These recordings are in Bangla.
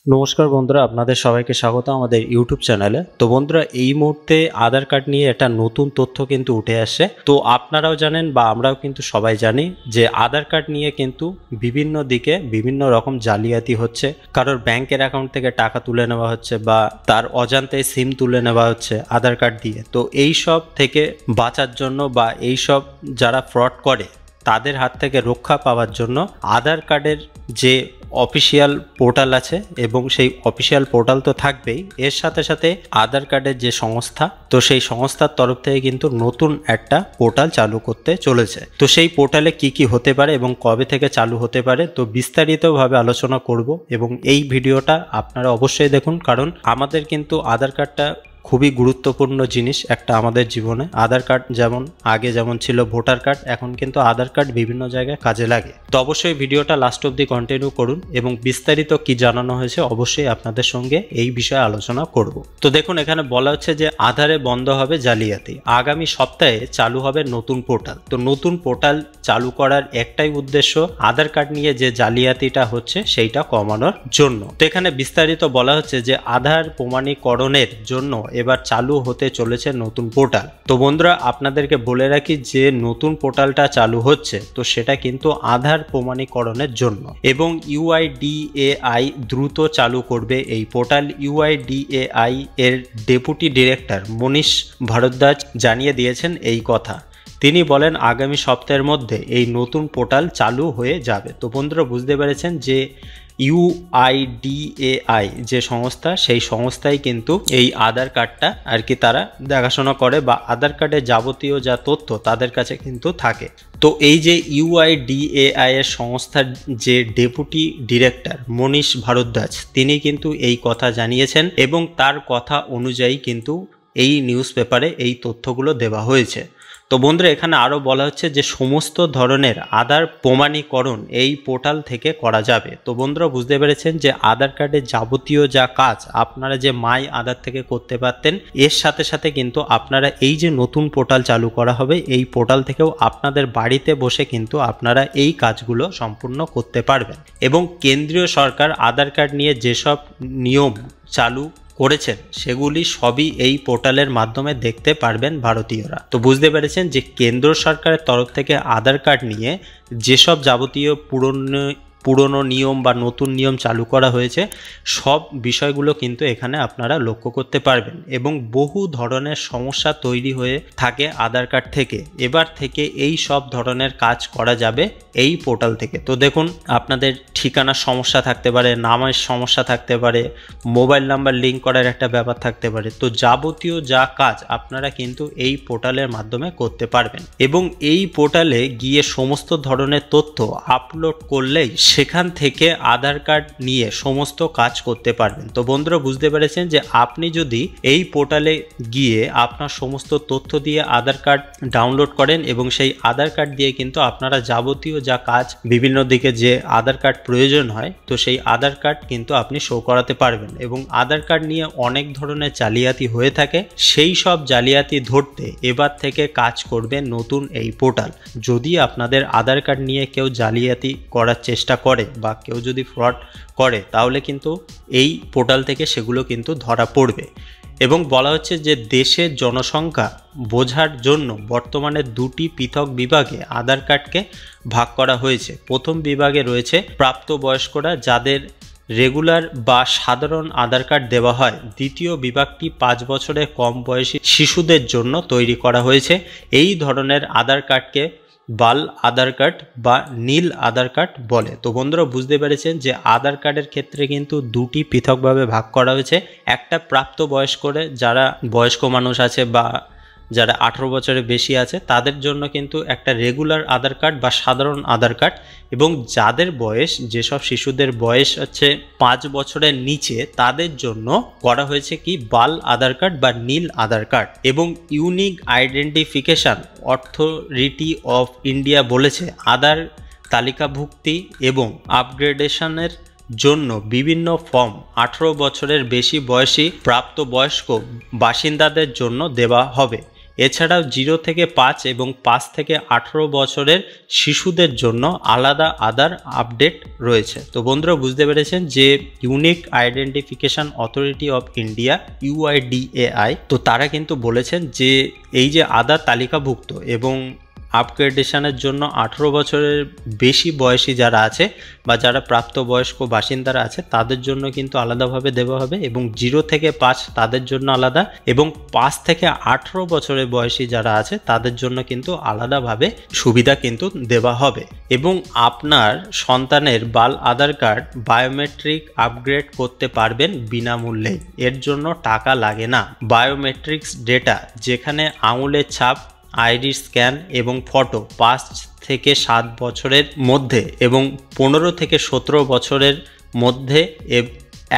নমস্কার বন্ধুরা, আপনাদের সবাইকে স্বাগত আমাদের ইউটিউব চ্যানেলে। তো বন্ধুরা, এই মুহূর্তে আধার কার্ড নিয়ে একটা নতুন তথ্য কিন্তু উঠে আসছে। তো আপনারাও জানেন বা আমরাও কিন্তু সবাই জানি যে আধার কার্ড নিয়ে কিন্তু বিভিন্ন দিকে বিভিন্ন রকম জালিয়াতি হচ্ছে। কারোর ব্যাংকের অ্যাকাউন্ট থেকে টাকা তুলে নেওয়া হচ্ছে বা তার অজান্তে সিম তুলে নেওয়া হচ্ছে আধার কার্ড দিয়ে। তো এই সব থেকে বাঁচার জন্য বা এই সব যারা ফ্রড করে তাদের হাত থেকে রক্ষা পাওয়ার জন্য আধার কার্ডের যে অফিসিয়াল পোর্টাল আছে এবং সেই অফিসিয়াল পোর্টাল তো থাকবেই, এর সাথে সাথে আধার কার্ডের যে সংস্থা, তো সেই সংস্থার তরফ থেকে কিন্তু নতুন একটা পোর্টাল চালু করতে চলেছে। তো সেই পোর্টালে কি কি হতে পারে এবং কবে থেকে চালু হতে পারে, তো বিস্তারিতভাবে আলোচনা করব এবং এই ভিডিওটা আপনারা অবশ্যই দেখুন, কারণ আমাদের কিন্তু আধার কার্ডটা খুবই গুরুত্বপূর্ণ জিনিস একটা আমাদের জীবনে। আধার কার্ড যেমন আগে যেমন ছিল ভোটার কার্ড, এখন কিন্তু আধার কার্ড বিভিন্ন জায়গায় কাজে লাগে। তো অবশ্যই ভিডিওটা লাস্ট অবধি কন্টিনিউ করুন এবং বিস্তারিত কি জানানো হয়েছে অবশ্যই আপনাদের সঙ্গে এই বিষয়ে আলোচনা করব। তো দেখুন, এখানে বলা হচ্ছে যে আধারে বন্ধ হবে জালিয়াতি, আগামী সপ্তাহে চালু হবে নতুন পোর্টাল। তো নতুন পোর্টাল চালু করার একটাই উদ্দেশ্য, আধার কার্ড নিয়ে যে জালিয়াতিটা হচ্ছে সেইটা কমানোর জন্য। তো এখানে বিস্তারিত বলা হচ্ছে যে আধার প্রমাণীকরণের জন্য এবার চালু হতে চলেছে নতুন পোর্টাল। তো বন্ধুরা, আপনাদেরকে বলে রাখি যে নতুন পোর্টালটা চালু হচ্ছে তো সেটা কিন্তু আধার প্রমাণীকরণের জন্য এবং ইউআইডিএআই দ্রুত চালু করবে এই পোর্টাল। ইউআইডিএআই এর ডেপুটি ডিরেক্টর মনীষ ভারদ্বাজ জানিয়ে দিয়েছেন এই কথা। তিনি বলেন আগামী সপ্তাহের মধ্যে এই নতুন পোর্টাল চালু হয়ে যাবে। তো বন্ধুরা, বুঝতে পেরেছেন যে ইউআইডিএআই যে সংস্থা, সেই সংস্থাই কিন্তু এই আধার কার্ডটা আর কি তারা দেখাশোনা করে বা আধার কার্ডের যাবতীয় যা তথ্য তাদের কাছে কিন্তু থাকে। তো এই যে ইউআইডিএআই এর সংস্থার যে ডেপুটি ডিরেক্টর মনীষ ভারদ্বাজ, তিনি কিন্তু এই কথা জানিয়েছেন এবং তার কথা অনুযায়ী কিন্তু এই নিউজ পেপারে এই তথ্যগুলো দেওয়া হয়েছে। তো বন্ধুরা, এখানে আরও বলা হচ্ছে যে সমস্ত ধরনের আধার প্রমাণীকরণ এই পোর্টাল থেকে করা যাবে। তো বন্ধুরা, বুঝতে পেরেছেন যে আধার কার্ডের যাবতীয় যা কাজ আপনারা যে মাই আধার থেকে করতে পারতেন, এর সাথে সাথে কিন্তু আপনারা এই যে নতুন পোর্টাল চালু করা হবে এই পোর্টাল থেকেও আপনাদের বাড়িতে বসে কিন্তু আপনারা এই কাজগুলো সম্পূর্ণ করতে পারবেন। এবং কেন্দ্রীয় সরকার আধার কার্ড নিয়ে যেসব নিয়ম চালু করেছেন সেগুলি সবই এই পোর্টালের মাধ্যমে দেখতে পারবেন ভারতীয়রা। তো বুঝতে পেরেছেন যে কেন্দ্র সরকারের তরফ থেকে আধার কার্ড নিয়ে যেসব যাবতীয় পুরনো নিয়ম বা নতুন নিয়ম চালু করা হয়েছে সব বিষয়গুলো কিন্তু এখানে আপনারা লক্ষ্য করতে পারবেন এবং বহু ধরনের সমস্যা তৈরি হয়ে থাকে আধার কার্ড থেকে। এবার থেকে এই সব ধরনের কাজ করা যাবে এই পোর্টাল থেকে। তো দেখুন, আপনাদের ঠিকানার সমস্যা থাকতে পারে, নামের সমস্যা থাকতে পারে, মোবাইল নাম্বার লিঙ্ক করার একটা ব্যাপার থাকতে পারে। তো যাবতীয় যা কাজ আপনারা কিন্তু এই পোর্টালের মাধ্যমে করতে পারবেন এবং এই পোর্টালে গিয়ে সমস্ত ধরনের তথ্য আপলোড করলেই সেখান থেকে আধার কার্ড নিয়ে সমস্ত কাজ করতে পারবেন। তো বন্ধুরা, বুঝতে পেরেছেন যে আপনি যদি এই পোর্টালে গিয়ে আপনার সমস্ত তথ্য দিয়ে আধার কার্ড ডাউনলোড করেন এবং সেই আধার কার্ড দিয়ে কিন্তু আপনারা যাবতীয় যা কাজ বিভিন্ন দিকে যে আধার কার্ড প্রয়োজন হয় তো সেই আধার কার্ড কিন্তু আপনি শো করাতে পারবেন। এবং আধার কার্ড নিয়ে অনেক ধরনের জালিয়াতি হয়ে থাকে, সেই সব জালিয়াতি ধরতে এবার থেকে কাজ করবে নতুন এই পোর্টাল। যদি আপনাদের আধার কার্ড নিয়ে কেউ জালিয়াতি করার চেষ্টা করে বা কেউ যদি ফ্রড করে তাহলে কিন্তু এই পোর্টাল থেকে সেগুলো কিন্তু ধরা পড়বে। এবং বলা হচ্ছে যে দেশের জনসংখ্যা বোঝার জন্য বর্তমানে দুটি পৃথক বিভাগে আধার কার্ডকে ভাগ করা হয়েছে। প্রথম বিভাগে রয়েছে প্রাপ্তবয়স্করা যাদের রেগুলার বা সাধারণ আধার কার্ড দেওয়া হয়। দ্বিতীয় বিভাগটি 5 বছরের কম বয়সী শিশুদের জন্য তৈরি করা হয়েছে। এই ধরনের আধার কার্ডকে বাল আধার কার্ড বা নীল আধার কার্ড বলে। তো বন্ধুরা, বুঝতে পেরেছেন যে আধার কার্ডের ক্ষেত্রে কিন্তু দুটি পৃথকভাবে ভাগ করা হয়েছে। একটা প্রাপ্তবয়স্করা যারা বয়স্ক মানুষ আছে বা যারা 18 বছরের বেশি আছে তাদের জন্য কিন্তু একটা রেগুলার আধার কার্ড বা সাধারণ আধার কার্ড, এবং যাদের বয়স, যেসব শিশুদের বয়স হচ্ছে 5 বছরের নিচে তাদের জন্য করা হয়েছে কি বাল আধার কার্ড বা নীল আধার কার্ড। এবং unique identification authority of India বলেছে আধার তালিকাভুক্তি এবং আপগ্রেডেশনের জন্য বিভিন্ন ফর্ম 18 বছরের বেশি বয়সী প্রাপ্তবয়স্ক বাসিন্দাদের জন্য দেওয়া হবে। এছাড়াও 0 থেকে 5 এবং 5 থেকে 18 বছরের শিশুদের জন্য আলাদা আধার আপডেট রয়েছে। তো বন্ধুরা বুঝতে পেরেছেন যে unique identification authority of India UIDAI, তো তারা কিন্তু বলেছেন যে এই যে আধার তালিকাভুক্ত এবং আপগ্রেডেশনের জন্য 18 বছরের বেশি বয়সী যারা আছে বা যারা প্রাপ্তবয়স্ক বাসিন্দারা আছে তাদের জন্য কিন্তু আলাদাভাবে দেওয়া হবে, এবং 0 থেকে 5 তাদের জন্য আলাদা, এবং 5 থেকে 18 বছরের বয়সী যারা আছে তাদের জন্য কিন্তু আলাদাভাবে সুবিধা কিন্তু দেওয়া হবে। এবং আপনার সন্তানের বাল আধার কার্ড বায়োমেট্রিক আপগ্রেড করতে পারবেন বিনামূল্যে, এর জন্য টাকা লাগে না। বায়োমেট্রিক্স ডেটা যেখানে আঙুলের ছাপ, আইডি স্ক্যান এবং ফটো 5 থেকে 7 বছরের মধ্যে এবং 15 থেকে 17 বছরের মধ্যে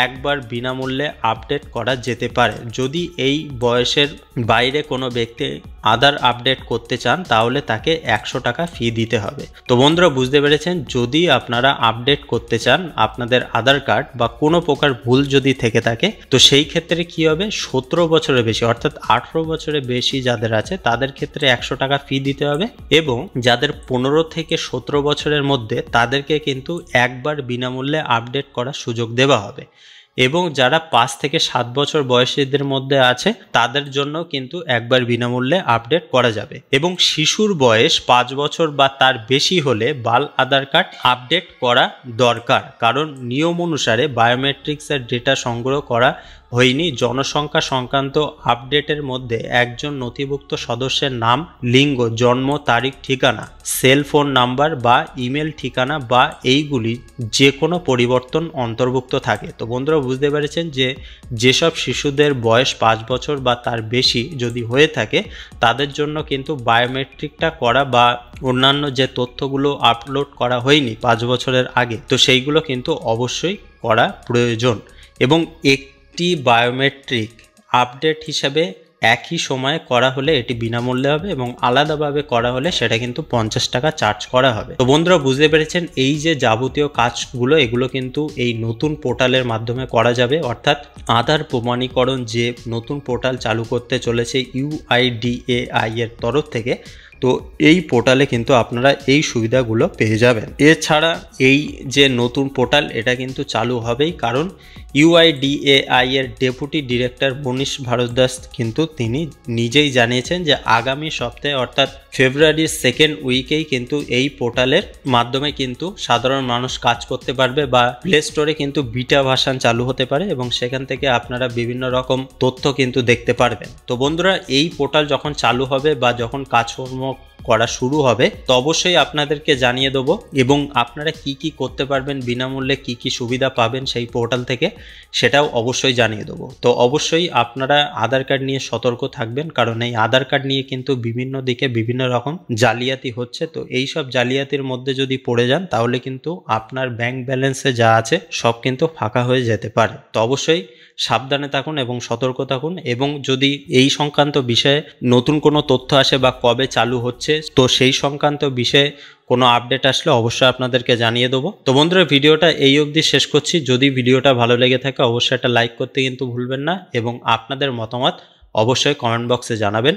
একবার বিনামূল্যে আপডেট করা যেতে পারে। যদি এই বয়সের বাইরে কোনো ব্যক্তি আধার আপডেট করতে চান তাহলে তাকে 100 টাকা ফি দিতে হবে। তো বন্ধুরা বুঝতে পেরেছেন, যদি আপনারা আপডেট করতে চান আপনাদের আধার কার্ড বা কোনো প্রকার ভুল যদি থেকে থাকে তো সেই ক্ষেত্রে কি হবে, 17 বছরের বেশি অর্থাৎ 18 বছরের বেশি যাদের আছে তাদের ক্ষেত্রে 100 টাকা ফি দিতে হবে, এবং যাদের 15 থেকে 17 বছরের মধ্যে তাদেরকে কিন্তু একবার বিনামূল্যে আপডেট করার সুযোগ দেওয়া হবে, এবং যারা 5 থেকে 7 বছর বয়সীদের মধ্যে আছে তাদের জন্য কিন্তু একবার বিনামূল্যে আপডেট করা যাবে। এবং শিশুর বয়স 5 বছর বা তার বেশি হলে বাল আধার কার্ড আপডেট করা দরকার, কারণ নিয়ম অনুসারে বায়োমেট্রিক্সের ডেটা সংগ্রহ করা হয়নি। জনসংখ্যা সংক্রান্ত আপডেটের মধ্যে একজন নথিভুক্ত সদস্যের নাম, লিঙ্গ, জন্ম তারিখ, ঠিকানা, সেল ফোন নাম্বার বা ইমেল ঠিকানা বা এইগুলি যে কোনো পরিবর্তন অন্তর্ভুক্ত থাকে। তো বন্ধুরা বুঝতে পেরেছেন যে যেসব শিশুদের বয়স 5 বছর বা তার বেশি যদি হয়ে থাকে তাদের জন্য কিন্তু বায়োমেট্রিকটা করা বা অন্যান্য যে তথ্যগুলো আপলোড করা হয়নি 5 বছরের আগে তো সেইগুলো কিন্তু অবশ্যই করা প্রয়োজন। এবং একটি বায়োমেট্রিক আপডেট হিসাবে একই সময়ে করা হলে এটি বিনামূল্যে হবে, এবং আলাদাভাবে করা হলে সেটা কিন্তু 50 টাকা চার্জ করা হবে। তো বন্ধুরা বুঝতে পেরেছেন এই যে যাবতীয় কাজগুলো এগুলো কিন্তু এই নতুন পোর্টালের মাধ্যমে করা যাবে, অর্থাৎ আধার প্রমাণীকরণ যে নতুন পোর্টাল চালু করতে চলেছে UIDAI এর তরফ থেকে। তো এই পোর্টালে কিন্তু আপনারা এই সুবিধাগুলো পেয়ে যাবেন। এছাড়া এই যে নতুন পোর্টাল এটা কিন্তু চালু হবেই, কারণ UIDAI এর ডেপুটি ডিরেক্টর মনীষ ভারদ্বাজ কিন্তু তিনি নিজেই জানিয়েছেন যে আগামী সপ্তাহে অর্থাৎ ফেব্রুয়ারির 2nd উইকেই কিন্তু এই পোর্টালের মাধ্যমে কিন্তু সাধারণ মানুষ কাজ করতে পারবে, বা প্লে স্টোরে কিন্তু বিটা ভার্সন চালু হতে পারে এবং সেখান থেকে আপনারা বিভিন্ন রকম তথ্য কিন্তু দেখতে পারবেন। তো বন্ধুরা এই পোর্টাল যখন চালু হবে বা যখন কাজকর্ম করা শুরু হবে তো অবশ্যই আপনাদেরকে জানিয়ে দেবো, এবং আপনারা কি কি করতে পারবেন বিনামূল্যে, কি কি সুবিধা পাবেন সেই পোর্টাল থেকে সেটাও অবশ্যই জানিয়ে দেবো। তো অবশ্যই আপনারা আধার কার্ড নিয়ে সতর্ক থাকবেন, কারণ এই আধার কার্ড নিয়ে কিন্তু বিভিন্ন দিকে বিভিন্ন রকম জালিয়াতি হচ্ছে। তো এই সব জালিয়াতির মধ্যে যদি পড়ে যান তাহলে কিন্তু আপনার ব্যাংক ব্যালেন্সে যা আছে সব কিন্তু ফাঁকা হয়ে যেতে পারে। তো অবশ্যই সাবধানে থাকুন এবং সতর্ক থাকুন, এবং যদি এই সংক্রান্ত বিষয়ে নতুন কোনো তথ্য আসে বা কবে চালু হচ্ছে তো সেই সংক্রান্ত বিষয়ে কোনো আপডেট আসলে অবশ্যই আপনাদেরকে জানিয়ে দেবো। তো বন্ধুরা ভিডিওটা এই অবধি শেষ করছি। যদি ভিডিওটা ভালো লেগে থাকে অবশ্যই একটা লাইক করতে কিন্তু ভুলবেন না, এবং আপনাদের মতামত অবশ্যই কমেন্ট বক্সে জানাবেন।